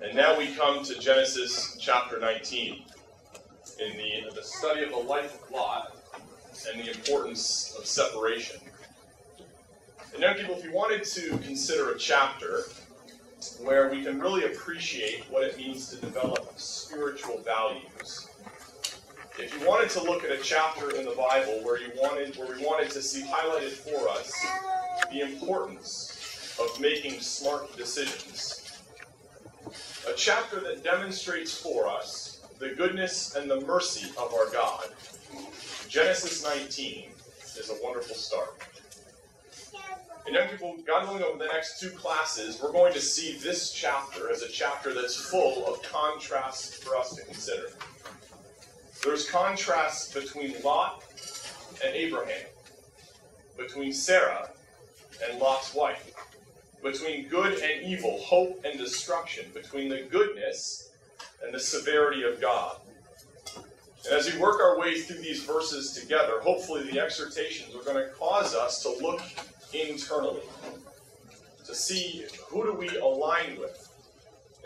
And now we come to Genesis chapter 19, in the study of the life of Lot and the importance of separation. And young people, if you wanted to consider a chapter where we can really appreciate what it means to develop spiritual values, if you wanted to look at a chapter in the Bible where we wanted to see highlighted for us the importance of making smart decisions, a chapter that demonstrates for us the goodness and the mercy of our God, Genesis 19 is a wonderful start. And young people, God willing, over the next two classes, we're going to see this chapter as a chapter that's full of contrasts for us to consider. There's contrasts between Lot and Abraham, between Sarah and Lot's wife, between good and evil, hope and destruction, between the goodness and the severity of God. And as we work our way through these verses together, hopefully the exhortations are going to cause us to look internally, to see who do we align with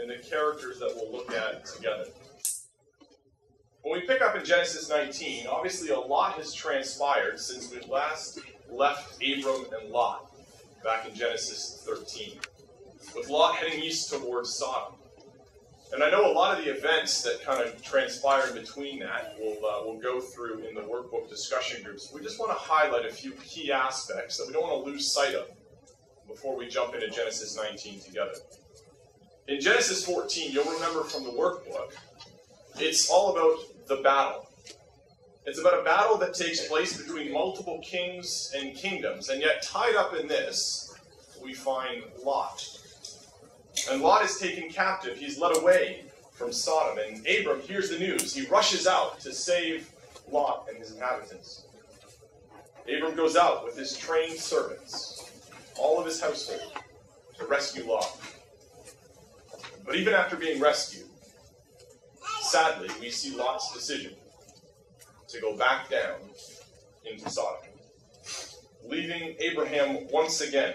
in the characters that we'll look at together. When we pick up in Genesis 19, obviously a lot has transpired since we last left Abram and Lot back in Genesis 13, with Lot heading east towards Sodom. And I know a lot of the events that kind of transpired between that we'll go through in the workbook discussion groups. We just want to highlight a few key aspects that we don't want to lose sight of before we jump into Genesis 19 together. In Genesis 14, you'll remember from the workbook, it's all about the battle. It's about a battle that takes place between multiple kings and kingdoms, and yet tied up in this, we find Lot. And Lot is taken captive. He's led away from Sodom, and Abram hears the news. He rushes out to save Lot and his inhabitants. Abram goes out with his trained servants, all of his household, to rescue Lot. But even after being rescued, sadly, we see Lot's decision to go back down into Sodom, leaving Abraham once again.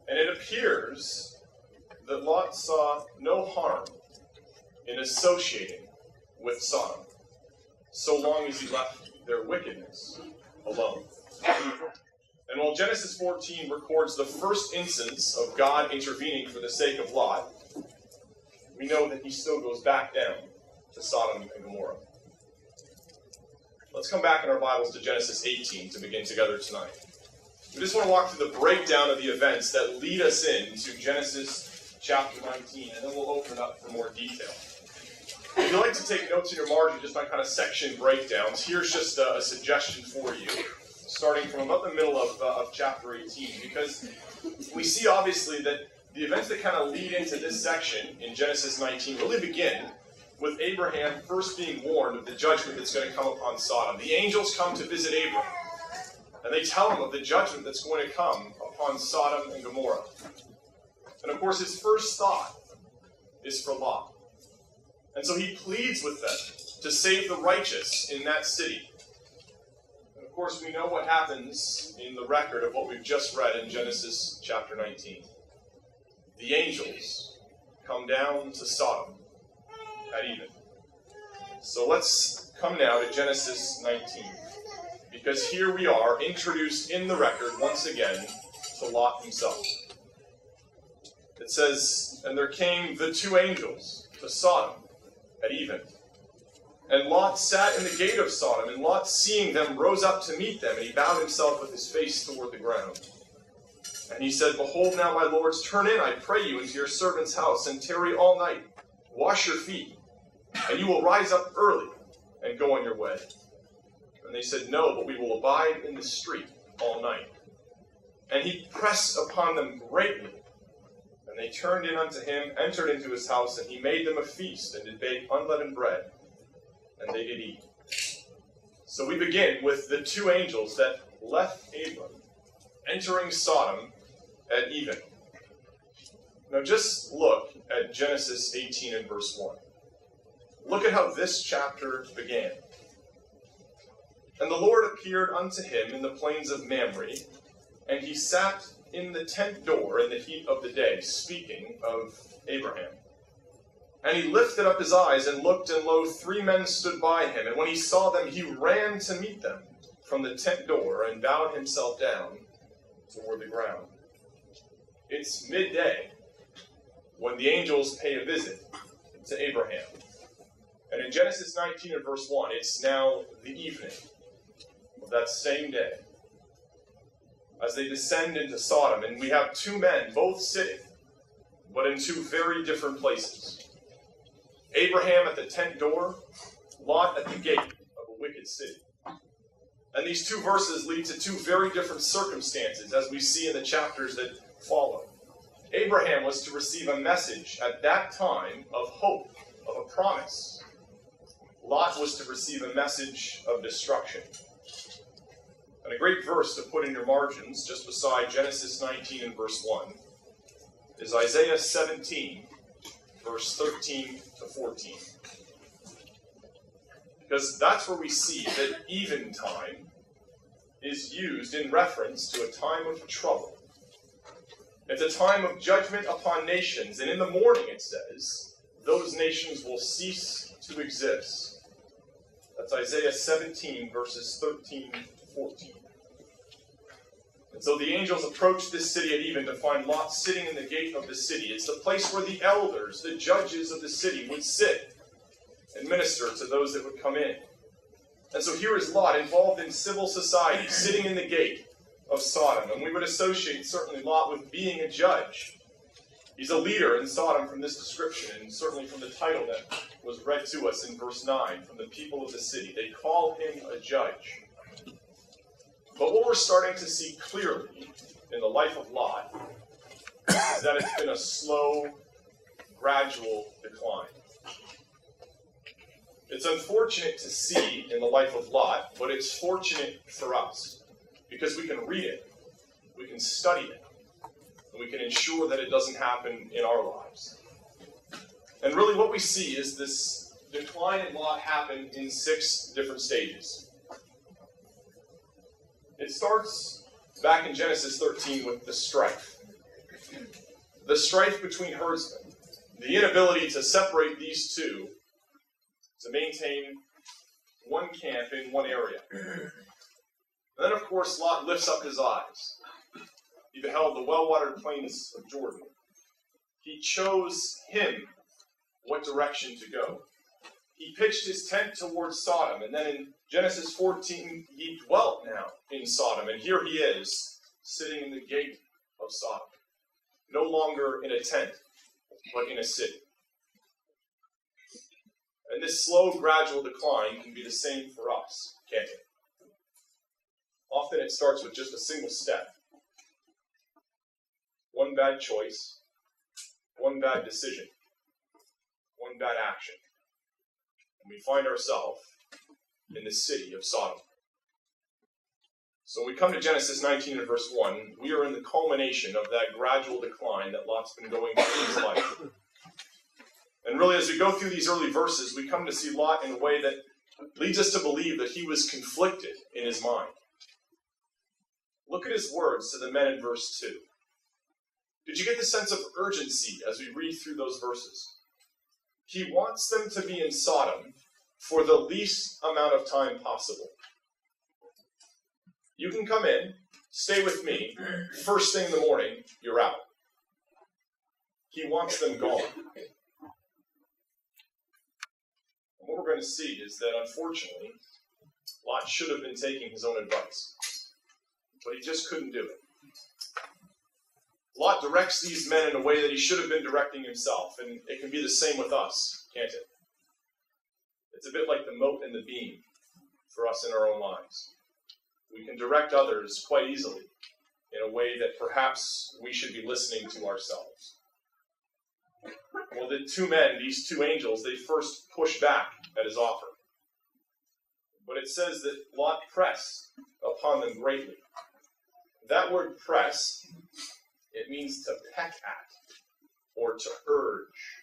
And it appears that Lot saw no harm in associating with Sodom, so long as he left their wickedness alone. And while Genesis 14 records the first instance of God intervening for the sake of Lot, we know that he still goes back down to Sodom and Gomorrah. Let's come back in our Bibles to Genesis 18 to begin together tonight. We just want to walk through the breakdown of the events that lead us into Genesis chapter 19, and then we'll open it up for more detail. If you'd like to take notes in your margin just on kind of section breakdowns, here's just a suggestion for you, starting from about the middle of chapter 18, because we see obviously that the events that kind of lead into this section in Genesis 19 really begin with Abraham first being warned of the judgment that's going to come upon Sodom. The angels come to visit Abraham, and they tell him of the judgment that's going to come upon Sodom and Gomorrah. And of course, his first thought is for Lot. And so he pleads with them to save the righteous in that city. And of course, we know what happens in the record of what we've just read in Genesis chapter 19. The angels come down to Sodom at even. So let's come now to Genesis 19. Because here we are, introduced in the record once again to Lot himself. It says, "And there came the two angels to Sodom at even. And Lot sat in the gate of Sodom, and Lot, seeing them, rose up to meet them, and he bowed himself with his face toward the ground. And he said, Behold now, my lords, turn in, I pray you, into your servant's house, and tarry all night. Wash your feet, and you will rise up early and go on your way. And they said, No, but we will abide in the street all night. And he pressed upon them greatly. And they turned in unto him, entered into his house, and he made them a feast, and did bake unleavened bread, and they did eat." So we begin with the two angels that left Abram, entering Sodom at even. Now just look at Genesis 18 and verse 1. Look at how this chapter began. "And the Lord appeared unto him in the plains of Mamre, and he sat in the tent door in the heat of the day, speaking of Abraham. And he lifted up his eyes and looked, and lo, 3 men stood by him. And when he saw them, he ran to meet them from the tent door and bowed himself down toward the ground. It's midday when the angels pay a visit to Abraham. And in Genesis 19 and verse 1, it's now the evening of that same day as they descend into Sodom. And we have 2 men, both sitting, but in 2 very different places. Abraham at the tent door, Lot at the gate of a wicked city. And these 2 verses lead to 2 very different circumstances, as we see in the chapters that follow. Abraham was to receive a message at that time of hope, of a promise. Lot was to receive a message of destruction. And a great verse to put in your margins, just beside Genesis 19 and verse 1, is Isaiah 17, verse 13 to 14. Because that's where we see that eventime is used in reference to a time of trouble. It's a time of judgment upon nations, and in the morning, it says, those nations will cease to exist. That's Isaiah 17, verses 13 to 14. And so the angels approached this city at even to find Lot sitting in the gate of the city. It's the place where the elders, the judges of the city, would sit and minister to those that would come in. And so here is Lot, involved in civil society, sitting in the gate of Sodom. And we would associate certainly Lot with being a judge. He's a leader in Sodom from this description, and certainly from the title that was read to us in verse 9, from the people of the city. They call him a judge. But what we're starting to see clearly in the life of Lot is that it's been a slow, gradual decline. It's unfortunate to see in the life of Lot, but it's fortunate for us because we can read it, we can study it, and we can ensure that it doesn't happen in our lives. And really what we see is this decline in Lot happened in 6 different stages. It starts back in Genesis 13 with the strife. The strife between herdsmen, the inability to separate these 2 to maintain one camp in one area. And then, of course, Lot lifts up his eyes. He beheld the well-watered plains of Jordan. He chose him what direction to go. He pitched his tent towards Sodom, and then in Genesis 14, he dwelt now in Sodom, and here he is, sitting in the gate of Sodom. No longer in a tent, but in a city. And this slow, gradual decline can be the same for us, can't it? Often it starts with just a single step. One bad choice, one bad decision, one bad action. And we find ourselves in the city of Sodom. So when we come to Genesis 19 and verse 1, we are in the culmination of that gradual decline that Lot's been going through in his life. And really, as we go through these early verses, we come to see Lot in a way that leads us to believe that he was conflicted in his mind. Look at his words to the men in verse 2. Did you get the sense of urgency as we read through those verses? He wants them to be in Sodom for the least amount of time possible. You can come in, stay with me, first thing in the morning, you're out. He wants them gone. And what we're going to see is that, unfortunately, Lot should have been taking his own advice. But he just couldn't do it. Lot directs these men in a way that he should have been directing himself, and it can be the same with us, can't it? It's a bit like the mote and the beam for us in our own lives. We can direct others quite easily in a way that perhaps we should be listening to ourselves. Well, the 2 men, these 2 angels, they first push back at his offer. But it says that Lot pressed upon them greatly. That word press, it means to peck at or to urge.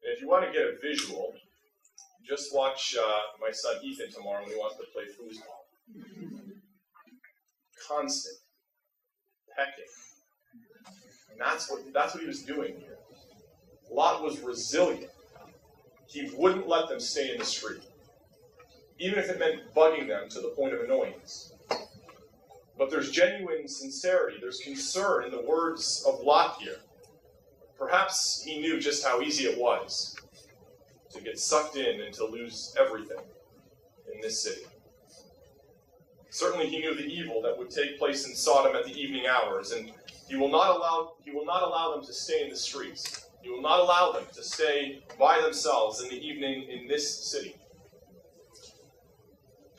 And if you want to get a visual, just watch my son Ethan tomorrow when he wants to play foosball. Constant pecking. And that's what he was doing here. Lot was resilient. He wouldn't let them stay in the street, even if it meant bugging them to the point of annoyance. But there's genuine sincerity, there's concern in the words of Lot here. Perhaps he knew just how easy it was to get sucked in and to lose everything in this city. Certainly he knew the evil that would take place in Sodom at the evening hours, and he will not allow them to stay in the streets. He will not allow them to stay by themselves in the evening in this city.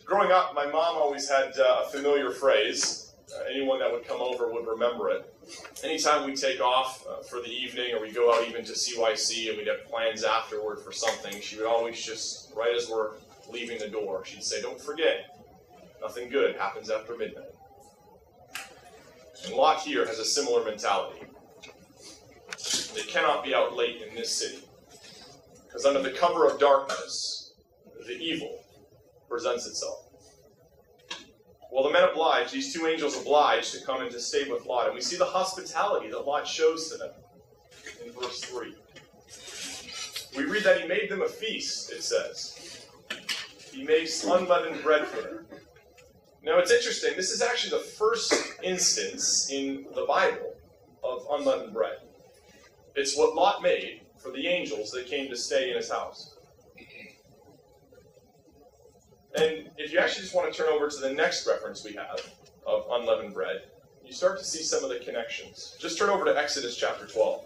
Growing up, my mom always had a familiar phrase. Anyone that would come over would remember it. Anytime we'd take off for the evening, or we'd go out even to CYC and we'd have plans afterward for something, she would always just, right as we're leaving the door, she'd say, "Don't forget, nothing good happens after midnight." And Lot here has a similar mentality. They cannot be out late in this city, because under the cover of darkness, the evil presents itself. Well, the men obliged, these two angels obliged to come and to stay with Lot, and we see the hospitality that Lot shows to them in verse 3. We read that he made them a feast, it says. He makes unleavened bread for them. Now, it's interesting, this is actually the first instance in the Bible of unleavened bread. It's what Lot made for the angels that came to stay in his house. And if you actually just want to turn over to the next reference we have of unleavened bread, you start to see some of the connections. Just turn over to Exodus chapter 12.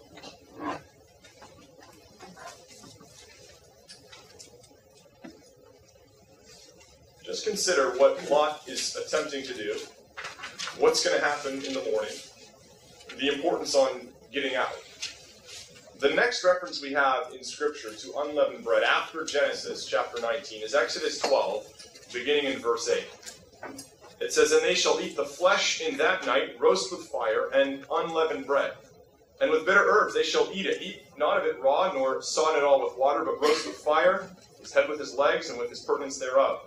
Just consider what Lot is attempting to do, what's going to happen in the morning, the importance on getting out. The next reference we have in Scripture to unleavened bread after Genesis chapter 19 is Exodus 12, beginning in verse 8. It says, "And they shall eat the flesh in that night, roast with fire, and unleavened bread. And with bitter herbs they shall eat it. Eat not of it raw, nor sod it all with water, but roast with fire, his head with his legs, and with his purtenance thereof.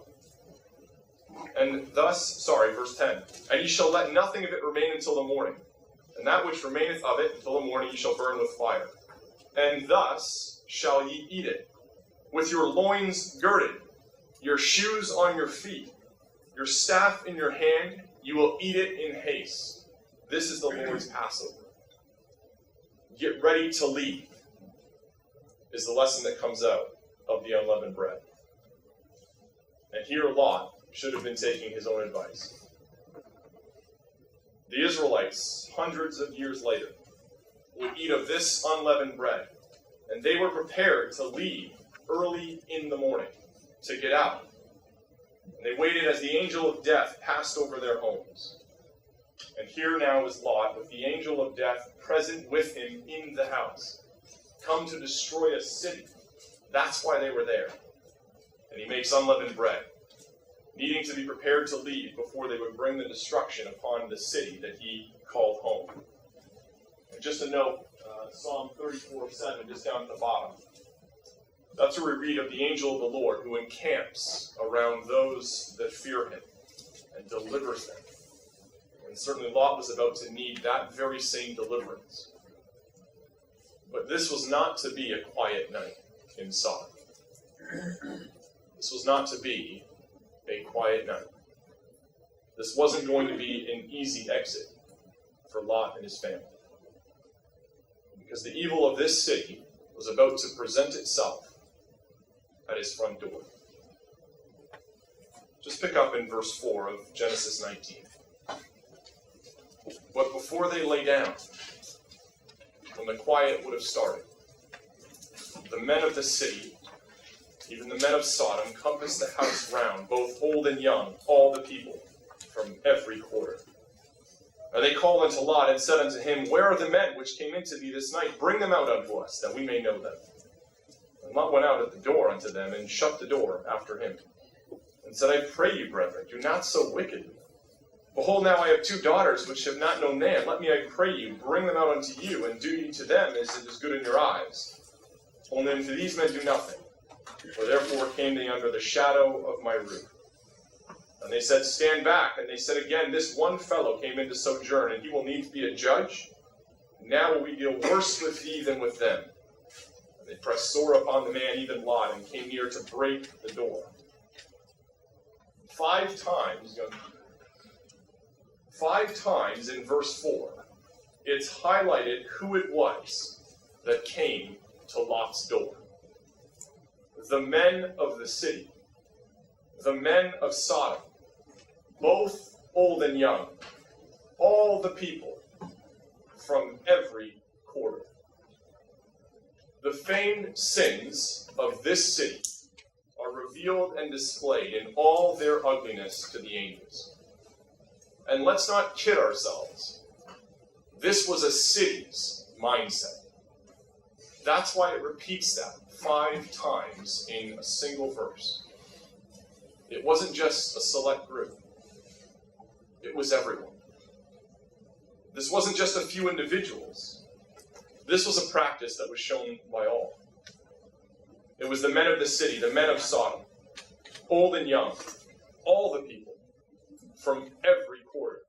And thus," verse 10, "And ye shall let nothing of it remain until the morning. And that which remaineth of it until the morning ye shall burn with fire. And thus shall ye eat it, with your loins girded, your shoes on your feet, your staff in your hand, you will eat it in haste. This is the Lord's Passover." Get ready to leave is the lesson that comes out of the unleavened bread. And here Lot should have been taking his own advice. The Israelites, hundreds of years later, would eat of this unleavened bread, and they were prepared to leave early in the morning to get out. And they waited as the angel of death passed over their homes. And here now is Lot with the angel of death present with him in the house, come to destroy a city. That's why they were there. And he makes unleavened bread, needing to be prepared to leave before they would bring the destruction upon the city that he called home. And just a note, Psalm 34:7, just down at the bottom. That's where we read of the angel of the Lord who encamps around those that fear him and delivers them. And certainly Lot was about to need that very same deliverance. But this was not to be a quiet night in Sodom. This was not to be a quiet night. This wasn't going to be an easy exit for Lot and his family. Because the evil of this city was about to present itself at his front door. Just pick up in verse 4 of Genesis 19. "But before they lay down, when the quiet would have started, the men of the city, even the men of Sodom, compassed the house round, both old and young, all the people, from every quarter. And they called unto Lot, and said unto him, Where are the men which came into thee this night? Bring them out unto us, that we may know them. And Lot went out at the door unto them, and shut the door after him, and said, I pray you, brethren, do not so wickedly. Behold, now I have 2 daughters which have not known man. Let me, I pray you, bring them out unto you, and do ye to them as it is good in your eyes. Only unto these men do nothing, for therefore came they under the shadow of my roof. And they said, stand back. And they said again, this one fellow came in to sojourn, and he will need to be a judge. Now will we deal worse with thee than with them. And they pressed sore upon the man, even Lot, and came near to break the door. 5 times, young people, 5 times in verse 4, it's highlighted who it was that came to Lot's door. The men of the city, the men of Sodom, both old and young, all the people from every quarter. The famed sins of this city are revealed and displayed in all their ugliness to the angels. And let's not kid ourselves. This was a city's mindset. That's why it repeats that 5 times in a single verse. It wasn't just a select group. It was everyone. This wasn't just a few individuals. This was a practice that was shown by all. It was the men of the city, the men of Sodom, old and young, all the people from every quarter.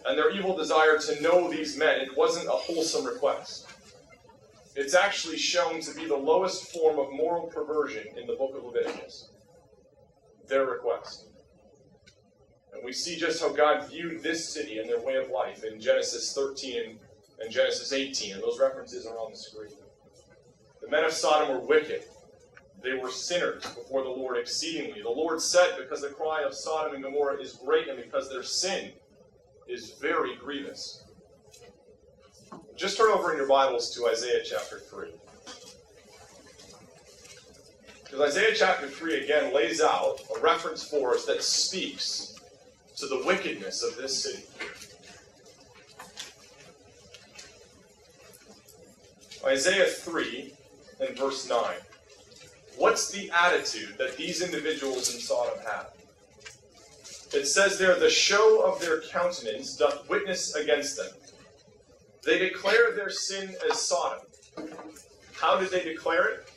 And their evil desire to know these men, it wasn't a wholesome request. It's actually shown to be the lowest form of moral perversion in the book of Leviticus. Their request. And we see just how God viewed this city and their way of life in Genesis 13 and Genesis 18, and those references are on the screen. The men of Sodom were wicked. They were sinners before the Lord exceedingly. The Lord said, because the cry of Sodom and Gomorrah is great, and because their sin is very grievous. Just turn over in your Bibles to Isaiah chapter 3. Because Isaiah chapter 3 again lays out a reference for us that speaks to the wickedness of this city. Isaiah 3 and verse 9. What's the attitude that these individuals in Sodom had? It says there, the show of their countenance doth witness against them. They declare their sin as Sodom. How did they declare it?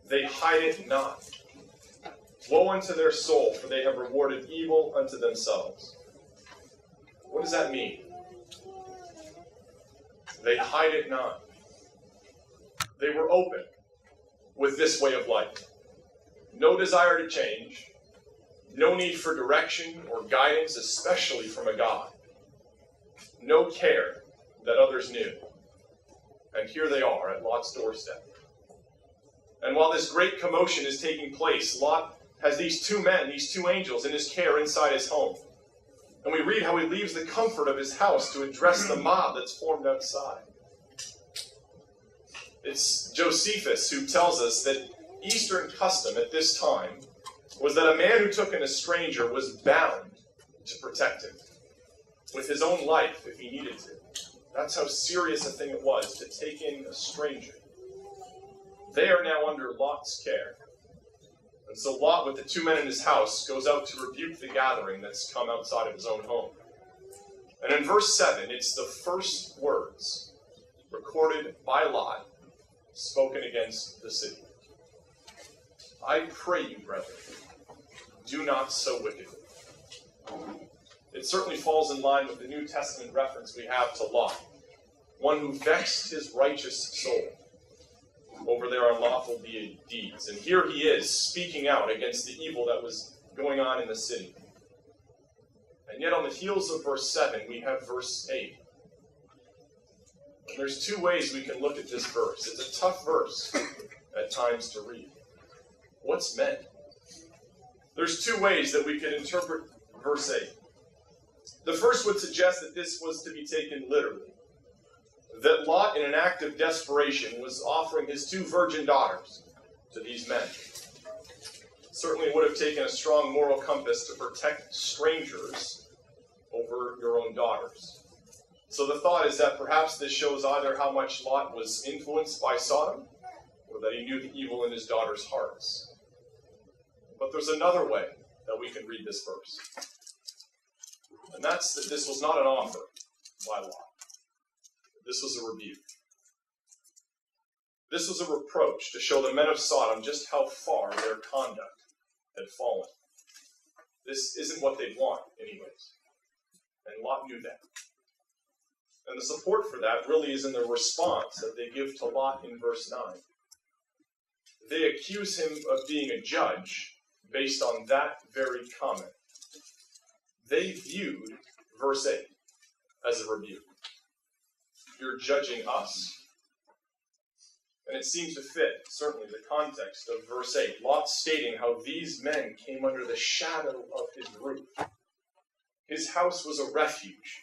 They hide it not. Woe unto their soul, for they have rewarded evil unto themselves. What does that mean? They hide it not. They were open with this way of life. No desire to change. No need for direction or guidance, especially from a God. No care that others knew. And here they are at Lot's doorstep. And while this great commotion is taking place, Lot has these 2 men, these 2 angels in his care inside his home. And we read how he leaves the comfort of his house to address the mob that's formed outside. It's Josephus who tells us that Eastern custom at this time was that a man who took in a stranger was bound to protect him with his own life if he needed to. That's how serious a thing it was to take in a stranger. They are now under Lot's care. And so Lot, with the 2 men in his house, goes out to rebuke the gathering that's come outside of his own home. And in verse 7, it's the first words recorded by Lot spoken against the city. I pray you, brethren, do not so wickedly. It certainly falls in line with the New Testament reference we have to Lot, one who vexed his righteous soul over their unlawful deeds. And here he is speaking out against the evil that was going on in the city. And yet on the heels of verse 7, we have verse 8. And there's 2 ways we can look at this verse. It's a tough verse at times to read. What's meant? There's 2 ways that we can interpret verse 8. The first would suggest that this was to be taken literally. That Lot, in an act of desperation, was offering his 2 virgin daughters to these men. Certainly would have taken a strong moral compass to protect strangers over your own daughters. So the thought is that perhaps this shows either how much Lot was influenced by Sodom, or that he knew the evil in his daughters' hearts. But there's another way that we can read this verse. And that's that this was not an offer by Lot. This was a rebuke. This was a reproach to show the men of Sodom just how far their conduct had fallen. This isn't what they want, anyways. And Lot knew that. And the support for that really is in the response that they give to Lot in verse 9. They accuse him of being a judge based on that very comment. They viewed verse 8 as a rebuke. You're judging us? And it seems to fit, certainly, the context of verse 8. Lot stating how these men came under the shadow of his roof. His house was a refuge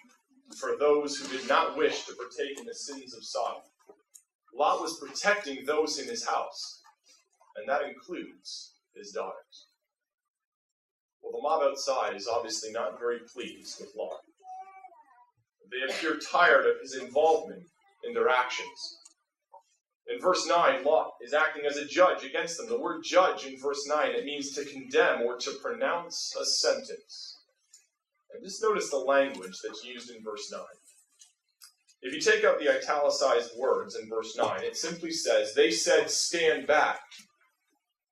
for those who did not wish to partake in the sins of Sodom. Lot was protecting those in his house, and that includes his daughters. Well, the mob outside is obviously not very pleased with Lot. They appear tired of his involvement in their actions. In verse 9, Lot is acting as a judge against them. The word judge in verse 9, it means to condemn or to pronounce a sentence. And just notice the language that's used in verse 9. If you take out the italicized words in verse 9, it simply says, they said, stand back.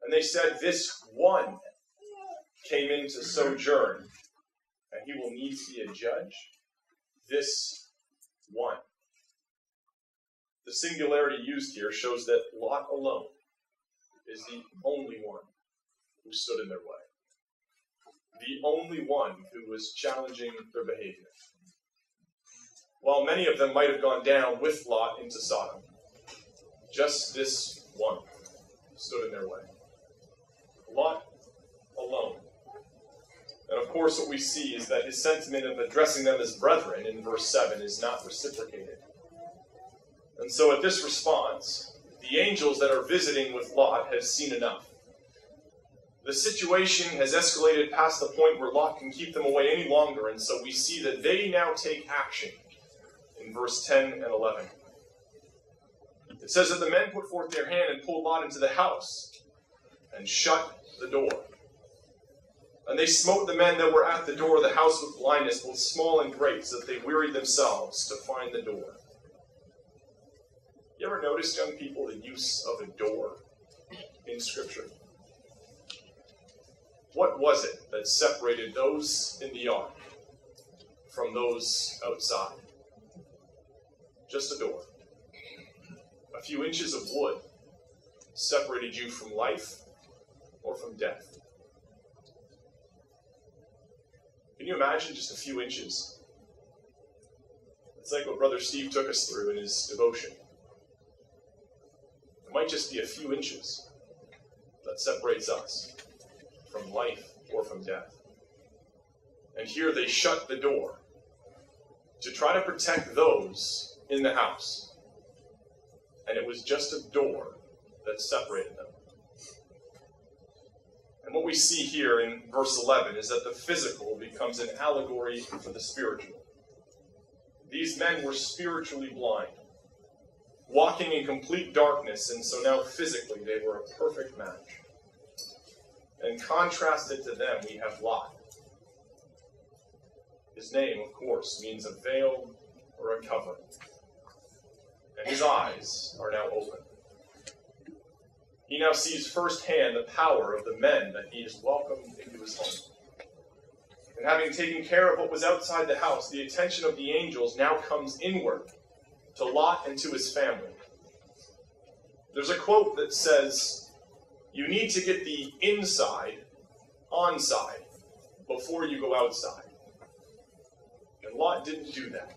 And they said, this one came in to sojourn, and he will need to be a judge. This one. The singularity used here shows that Lot alone is the only one who stood in their way. The only one who was challenging their behavior. While many of them might have gone down with Lot into Sodom, just this one stood in their way. Lot alone. And of course what we see is that his sentiment of addressing them as brethren in verse 7 is not reciprocated. And so at this response, the angels that are visiting with Lot have seen enough. The situation has escalated past the point where Lot can keep them away any longer, and so we see that they now take action in verse 10 and 11. It says that the men put forth their hand and pulled Lot into the house and shut the door. And they smote the men that were at the door of the house with blindness, both small and great, so that they wearied themselves to find the door. You ever notice, young people, the use of a door in Scripture? What was it that separated those in the ark from those outside? Just a door. A few inches of wood separated you from life or from death. Can you imagine just a few inches? It's like what Brother Steve took us through in his devotion. It might just be a few inches that separates us from life or from death. And here they shut the door to try to protect those in the house. And it was just a door that separated them. And what we see here in verse 11 is that the physical becomes an allegory for the spiritual. These men were spiritually blind, walking in complete darkness, and so now physically they were a perfect match. And contrasted to them, we have Lot. His name, of course, means a veil or a covering. And his eyes are now open. He now sees firsthand the power of the men that he has welcomed into his home. And having taken care of what was outside the house, the attention of the angels now comes inward to Lot and to his family. There's a quote that says, you need to get the inside onside before you go outside. And Lot didn't do that.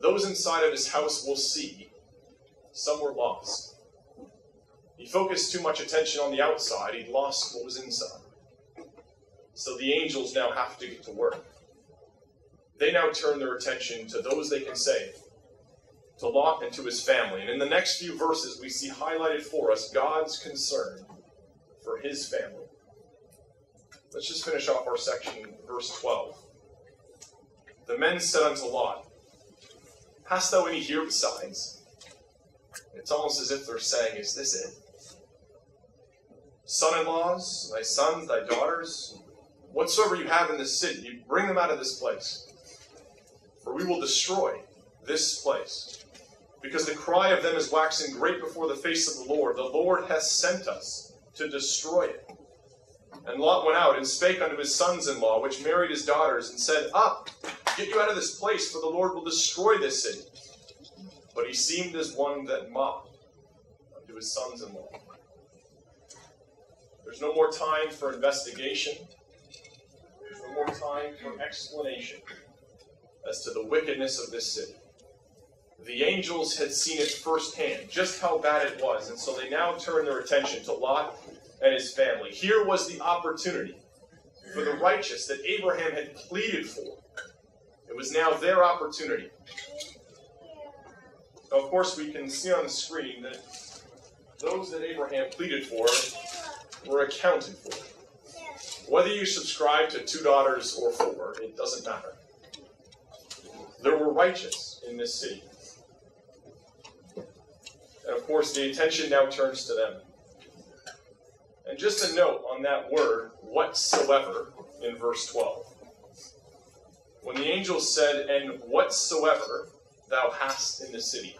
Those inside of his house will see some were lost. He focused too much attention on the outside, he lost what was inside. So the angels now have to get to work. They now turn their attention to those they can save, to Lot and to his family. And in the next few verses, we see highlighted for us God's concern for his family. Let's just finish off our section, verse 12. The men said unto Lot, hast thou any here besides? It's almost as if they're saying, is this it? Son-in-laws, thy sons, thy daughters, whatsoever you have in this city, you bring them out of this place. For we will destroy this place. Because the cry of them is waxing great before the face of the Lord. The Lord has sent us to destroy it. And Lot went out and spake unto his sons-in-law, which married his daughters, and said, Up, get you out of this place, for the Lord will destroy this city. But he seemed as one that mocked unto his sons-in-law. There's no more time for investigation. There's no more time for explanation as to the wickedness of this city. The angels had seen it firsthand, just how bad it was, and so they now turn their attention to Lot and his family. Here was the opportunity for the righteous that Abraham had pleaded for. It was now their opportunity. Now, of course, we can see on the screen that those that Abraham pleaded for were accounted for. Whether you subscribe to 2 daughters or 4, it doesn't matter. There were righteous in this city. And of course, the attention now turns to them. And just a note on that word, whatsoever, in verse 12. When the angel said, and whatsoever thou hast in the city,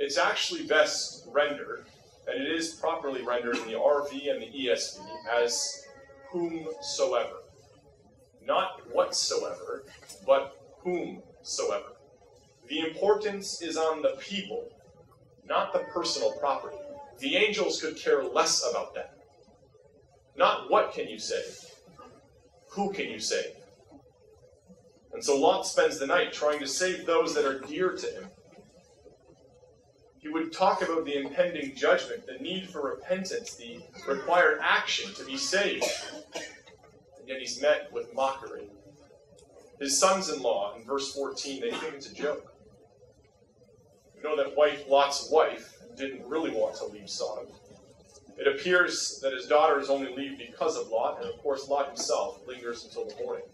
it's actually best rendered, and it is properly rendered in the RV and the ESV, as whomsoever. Not whatsoever, but whomsoever. The importance is on the people, not the personal property. The angels could care less about that. Not what can you save, who can you save? And so Lot spends the night trying to save those that are dear to him. He would talk about the impending judgment, the need for repentance, the required action to be saved. And yet he's met with mockery. His sons-in-law, in verse 14, they think it's a joke. We know that Lot's wife didn't really want to leave Sodom. It appears that his daughters only leave because of Lot, and of course Lot himself lingers until the morning.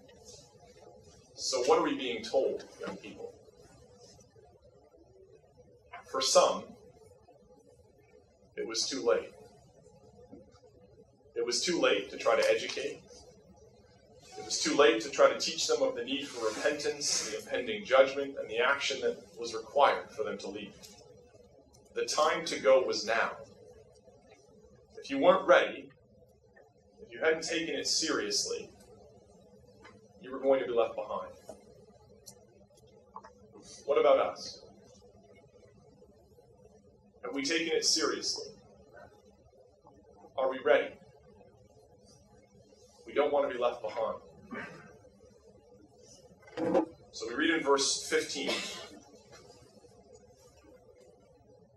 So what are we being told, young people? For some, it was too late. It was too late to try to educate. It was too late to try to teach them of the need for repentance, the impending judgment, and the action that was required for them to leave. The time to go was now. If you weren't ready, if you hadn't taken it seriously, you were going to be left behind. What about us? Have we taken it seriously? Are we ready? We don't want to be left behind. So we read in verse 15.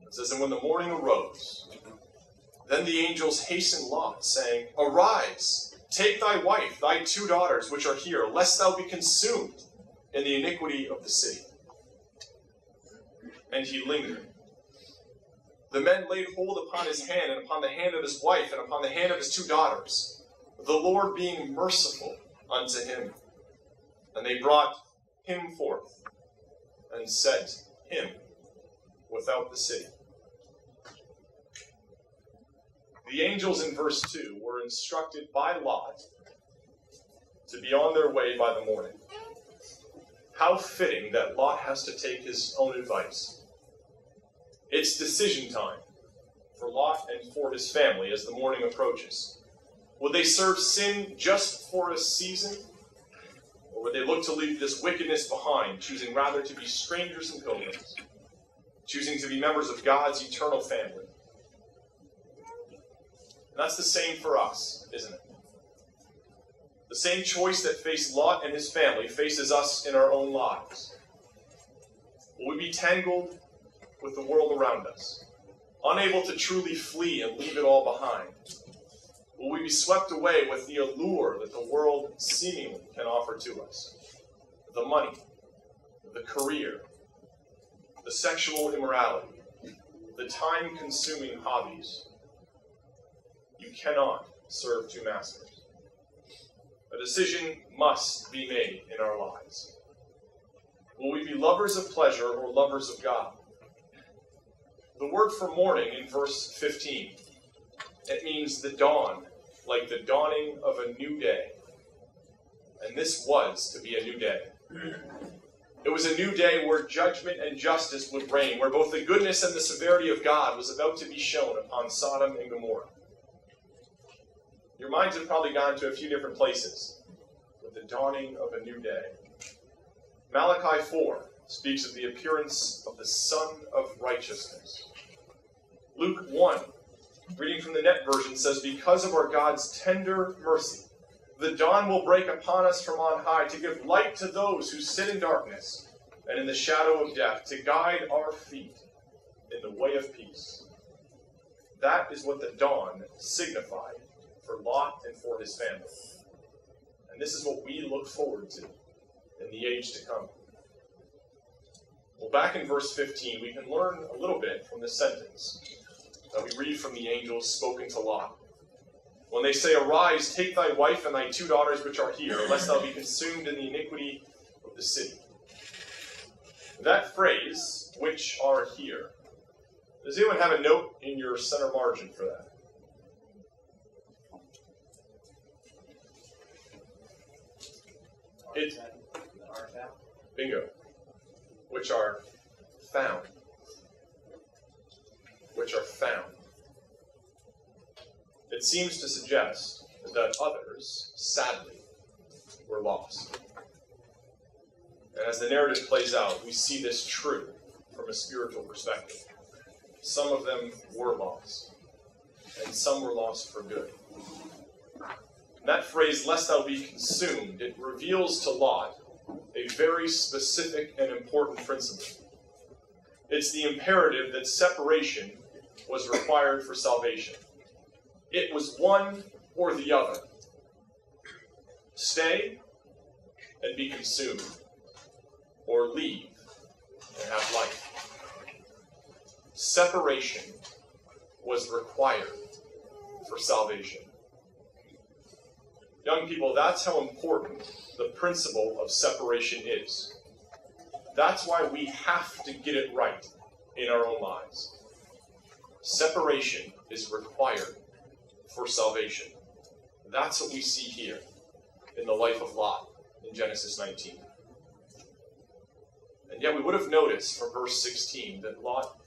It says, And when the morning arose, then the angels hastened Lot, saying, Arise, take thy wife, thy 2 daughters, which are here, lest thou be consumed in the iniquity of the city. And he lingered. The men laid hold upon his hand, and upon the hand of his wife, and upon the hand of his 2 daughters, the Lord being merciful unto him. And they brought him forth, and set him without the city. The angels in verse 2 were instructed by Lot to be on their way by the morning. How fitting that Lot has to take his own advice. It's decision time for Lot and for his family as the morning approaches. Would they serve sin just for a season? Or would they look to leave this wickedness behind, choosing rather to be strangers and pilgrims, choosing to be members of God's eternal family? And that's the same for us, isn't it? The same choice that faced Lot and his family faces us in our own lives. Will we be tangled with the world around us, unable to truly flee and leave it all behind? Will we be swept away with the allure that the world seemingly can offer to us? The money, the career, the sexual immorality, the time-consuming hobbies. You cannot serve 2 masters. A decision must be made in our lives. Will we be lovers of pleasure or lovers of God? The word for morning in verse 15, it means the dawn, like the dawning of a new day. And this was to be a new day. It was a new day where judgment and justice would reign, where both the goodness and the severity of God was about to be shown upon Sodom and Gomorrah. Your minds have probably gone to a few different places with the dawning of a new day. Malachi 4 speaks of the appearance of the Son of Righteousness. Luke 1, reading from the Net version, says, because of our God's tender mercy, the dawn will break upon us from on high to give light to those who sit in darkness and in the shadow of death, to guide our feet in the way of peace. That is what the dawn signified for Lot and for his family. And this is what we look forward to in the age to come. Well, back in verse 15, we can learn a little bit from the sentence that we read from the angels spoken to Lot. When they say, arise, take thy wife and thy 2 daughters which are here, lest thou be consumed in the iniquity of the city. That phrase, which are here, does anyone have a note in your center margin for that? Bingo. Which are found. Which are found. It seems to suggest that others, sadly, were lost. And as the narrative plays out, we see this true from a spiritual perspective. Some of them were lost, and some were lost for good. And that phrase, lest thou be consumed, it reveals to Lot a very specific and important principle. It's the imperative that separation was required for salvation. It was one or the other. Stay and be consumed, or leave and have life. Separation was required for salvation. Young people, that's how important the principle of separation is. That's why we have to get it right in our own lives. Separation is required for salvation. That's what we see here in the life of Lot in Genesis 19. And yet we would have noticed from verse 16 that Lot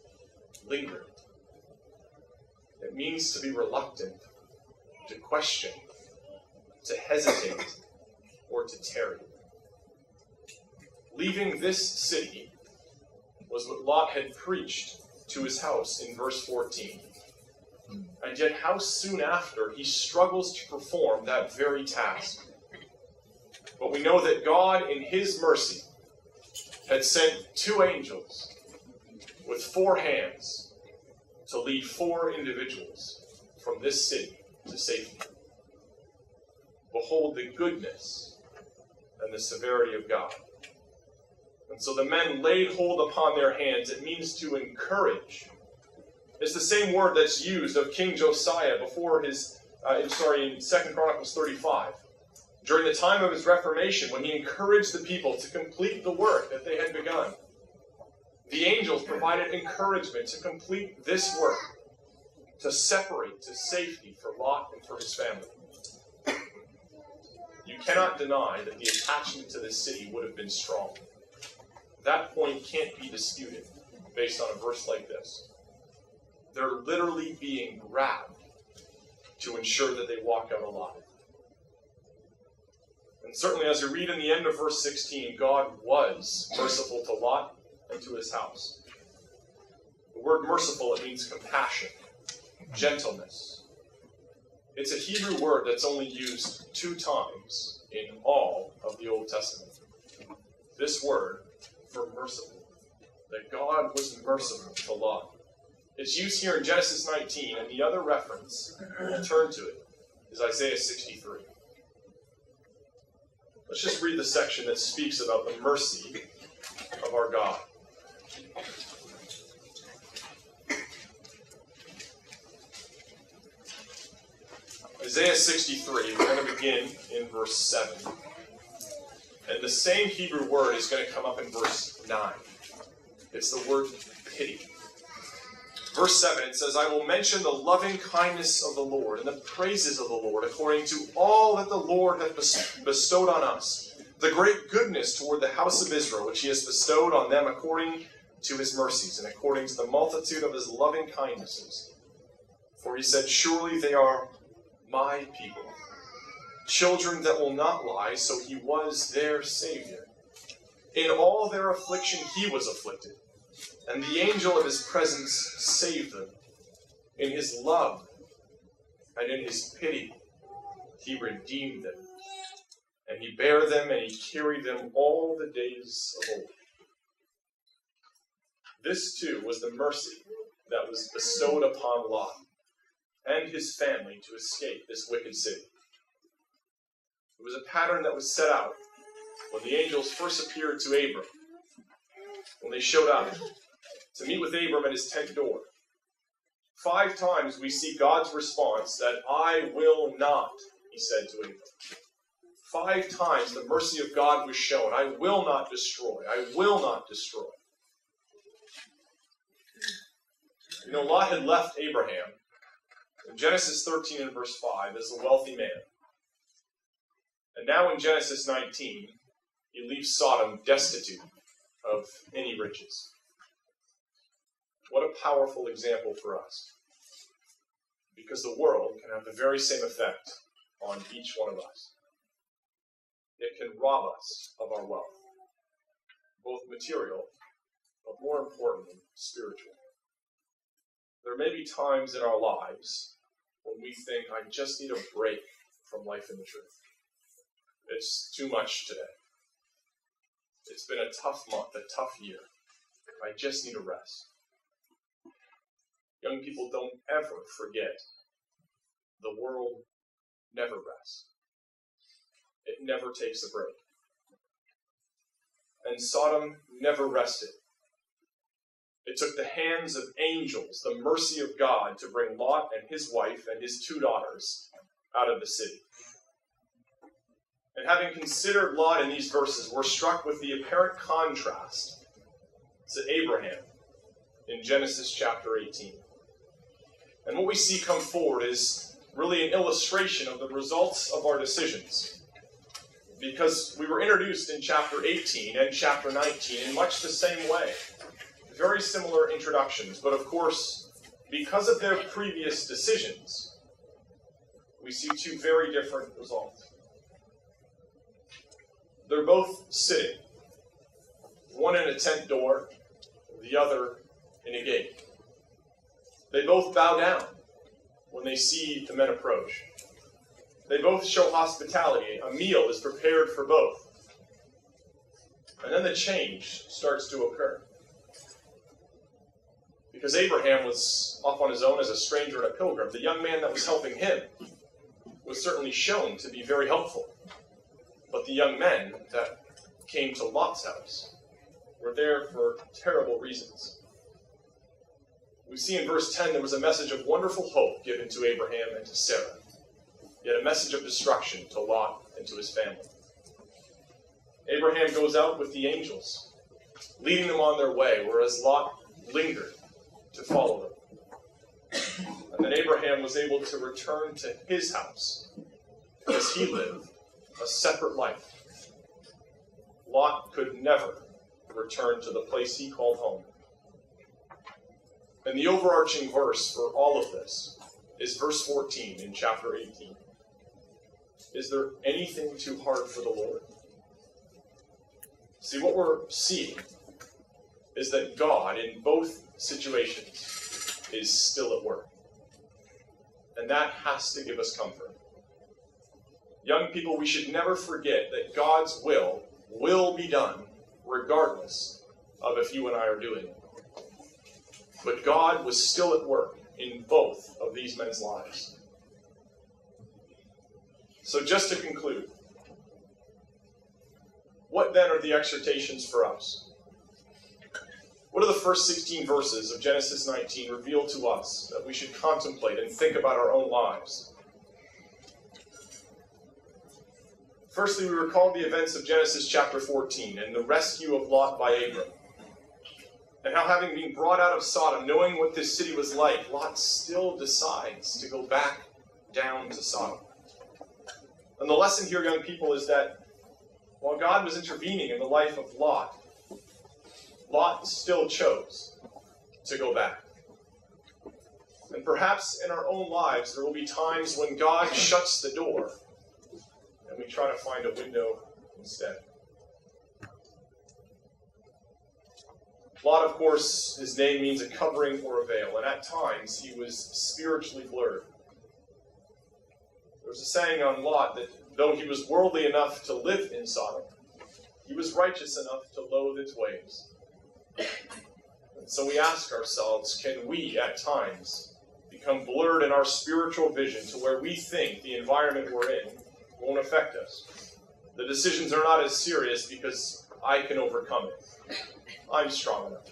lingered. It means to be reluctant, to question, to hesitate, or to tarry. Leaving this city was what Lot had preached to his house in verse 14. And yet how soon after he struggles to perform that very task. But we know that God, in his mercy, had sent 2 angels with 4 hands to lead 4 individuals from this city to safety. Behold the goodness and the severity of God. And so the men laid hold upon their hands. It means to encourage. It's the same word that's used of King Josiah before his, in 2 Chronicles 35. During the time of his Reformation, when he encouraged the people to complete the work that they had begun. The angels provided encouragement to complete this work, to separate to safety for Lot and for his family. You cannot deny that the attachment to this city would have been strong. That point can't be disputed based on a verse like this. They're literally being grabbed to ensure that they walk out alive. And certainly as we read in the end of verse 16, God was merciful to Lot and to his house. The word merciful, it means compassion, gentleness. It's a Hebrew word that's only used 2 times in all of the Old Testament. This word for merciful, that God was merciful to Lot. It's used here in Genesis 19, and the other reference, we'll turn to it, is Isaiah 63. Let's just read the section that speaks about the mercy of our God. Isaiah 63, we're going to begin in verse 7. And the same Hebrew word is going to come up in verse 9. It's the word pity. Verse 7, it says, I will mention the loving kindness of the Lord and the praises of the Lord according to all that the Lord hath bestowed on us, the great goodness toward the house of Israel, which he has bestowed on them according to his mercies and according to the multitude of his loving kindnesses. For he said, surely they are my people, children that will not lie, so he was their Savior. In all their affliction he was afflicted, and the angel of his presence saved them. In his love and in his pity he redeemed them, and he bare them and he carried them all the days of old. This too was the mercy that was bestowed upon Lot and his family to escape this wicked city. It was a pattern that was set out when the angels first appeared to Abram, when they showed up to meet with Abram at his tent door. 5 times we see God's response that I will not, he said to Abram. 5 times the mercy of God was shown. I will not destroy. I will not destroy. You know, Lot had left Abraham in Genesis 13 and verse 5 as a wealthy man. And now in Genesis 19, he leaves Sodom destitute of any riches. What a powerful example for us. Because the world can have the very same effect on each one of us. It can rob us of our wealth, both material, but more importantly, spiritual. There may be times in our lives when we think, I just need a break from life and the truth. It's too much today. It's been a tough month, a tough year. I just need a rest. Young people, don't ever forget, the world never rests. It never takes a break. And Sodom never rested. It took the hands of angels, the mercy of God, to bring Lot and his wife and his 2 daughters out of the city. And having considered Lot in these verses, we're struck with the apparent contrast to Abraham in Genesis chapter 18. And what we see come forward is really an illustration of the results of our decisions. Because we were introduced in chapter 18 and chapter 19 in much the same way. Very similar introductions, but of course, because of their previous decisions, we see 2 very different results. They're both sitting, one in a tent door, the other in a gate. They both bow down when they see the men approach. They both show hospitality. A meal is prepared for both. And then the change starts to occur. Because Abraham was off on his own as a stranger and a pilgrim. The young man that was helping him was certainly shown to be very helpful. But the young men that came to Lot's house were there for terrible reasons. We see in verse 10 there was a message of wonderful hope given to Abraham and to Sarah, yet a message of destruction to Lot and to his family. Abraham goes out with the angels, leading them on their way, whereas Lot lingered to follow them. And then Abraham was able to return to his house as he lived a separate life. Lot could never return to the place he called home. And the overarching verse for all of this is verse 14 in chapter 18. Is there anything too hard for the Lord? See, what we're seeing is that God, in both situations, is still at work. And that has to give us comfort. Young people, we should never forget that God's will be done regardless of if you and I are doing it. But God was still at work in both of these men's lives. So just to conclude, what then are the exhortations for us? What are the first 16 verses of Genesis 19 reveal to us that we should contemplate and think about our own lives? Firstly, we recall the events of Genesis chapter 14 and the rescue of Lot by Abram. And how, having been brought out of Sodom, knowing what this city was like, Lot still decides to go back down to Sodom. And the lesson here, young people, is that while God was intervening in the life of Lot, Lot still chose to go back. And perhaps in our own lives, there will be times when God shuts the door and we try to find a window instead. Lot, of course, his name means a covering or a veil, and at times he was spiritually blurred. There was a saying on Lot that though he was worldly enough to live in Sodom, he was righteous enough to loathe its ways. And so we ask ourselves, can we at times become blurred in our spiritual vision to where we think the environment we're in won't affect us? The decisions are not as serious because I can overcome it. I'm strong enough.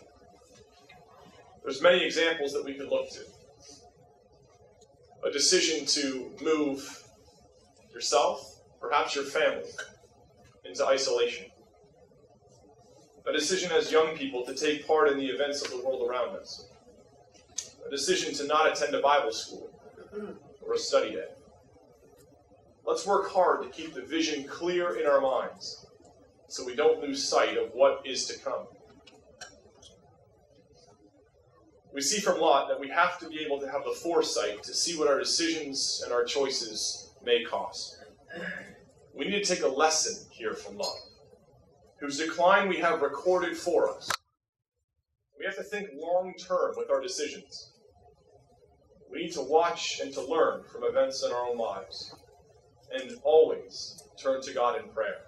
There's many examples that we could look to. A decision to move yourself, perhaps your family, into isolation. A decision as young people to take part in the events of the world around us. A decision to not attend a Bible school or a study day. Let's work hard to keep the vision clear in our minds so we don't lose sight of what is to come. We see from Lot that we have to be able to have the foresight to see what our decisions and our choices may cost. We need to take a lesson here from Lot, whose decline we have recorded for us. We have to think long-term with our decisions. We need to watch and to learn from events in our own lives, and always turn to God in prayer.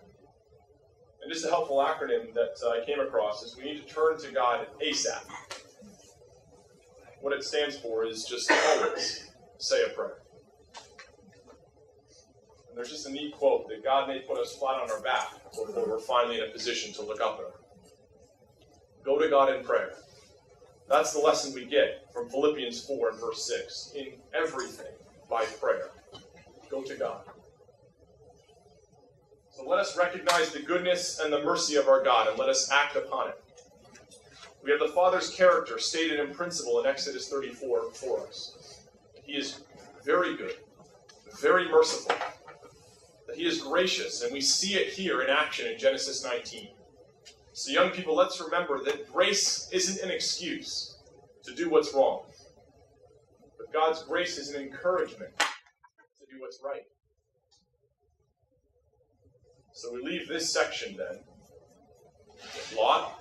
And just a helpful acronym that I came across is we need to turn to God ASAP. What it stands for is just always say a prayer. And there's just a neat quote that God may put us flat on our back before we're finally in a position to look up at Him. Go to God in prayer. That's the lesson we get from Philippians 4 and verse 6. In everything, by prayer, go to God. So let us recognize the goodness and the mercy of our God, and let us act upon it. We have the Father's character stated in principle in Exodus 34 for us. He is very good, very merciful, that He is gracious, and we see it here in action in Genesis 19. So young people, let's remember that grace isn't an excuse to do what's wrong, but God's grace is an encouragement to do what's right. So we leave this section then with Lot,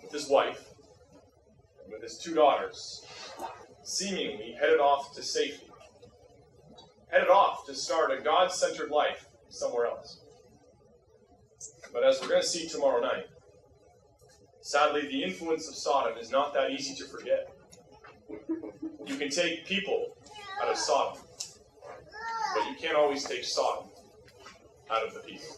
with his wife, and with his two daughters, seemingly headed off to safety, headed off to start a God-centered life somewhere else. But as we're going to see tomorrow night, sadly, the influence of Sodom is not that easy to forget. You can take people out of Sodom, but you can't always take Sodom out of the people.